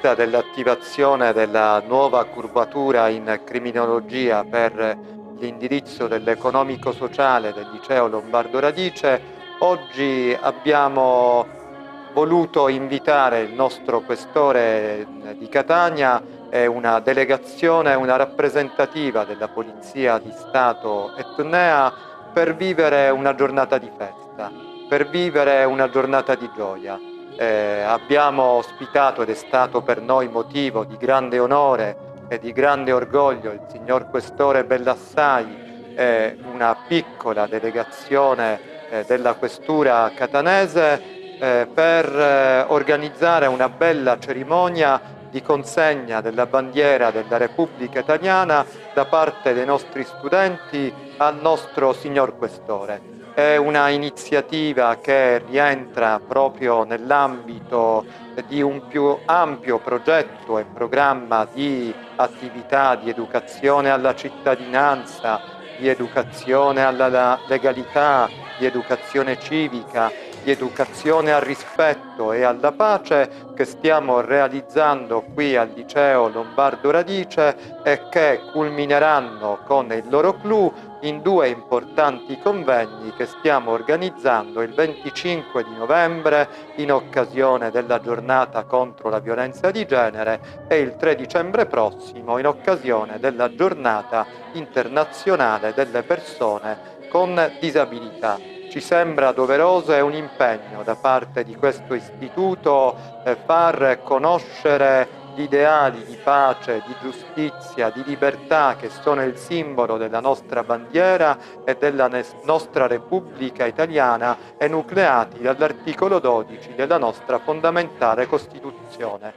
vista dell'attivazione della nuova curvatura in criminologia per l'indirizzo dell'economico-sociale del liceo Lombardo Radice, oggi abbiamo voluto invitare il nostro questore di Catania e una delegazione, una rappresentativa della Polizia di Stato etnea per vivere una giornata di festa, per vivere una giornata di gioia. Abbiamo ospitato, ed è stato per noi motivo di grande onore e di grande orgoglio, il signor Questore Bellassai e una piccola delegazione della Questura catanese per organizzare una bella cerimonia di consegna della bandiera della Repubblica Italiana da parte dei nostri studenti al nostro signor Questore. È una iniziativa che rientra proprio nell'ambito di un più ampio progetto e programma di attività di educazione alla cittadinanza, di educazione alla legalità, di educazione civica, di educazione al rispetto e alla pace che stiamo realizzando qui al liceo Lombardo Radice e che culmineranno con il loro clou in due importanti convegni che stiamo organizzando il 25 di novembre in occasione della giornata contro la violenza di genere e il 3 dicembre prossimo in occasione della giornata internazionale delle persone con disabilità. Ci sembra doveroso e un impegno da parte di questo istituto far conoscere gli ideali di pace, di giustizia, di libertà che sono il simbolo della nostra bandiera e della nostra Repubblica Italiana enucleati dall'articolo 12 della nostra fondamentale Costituzione.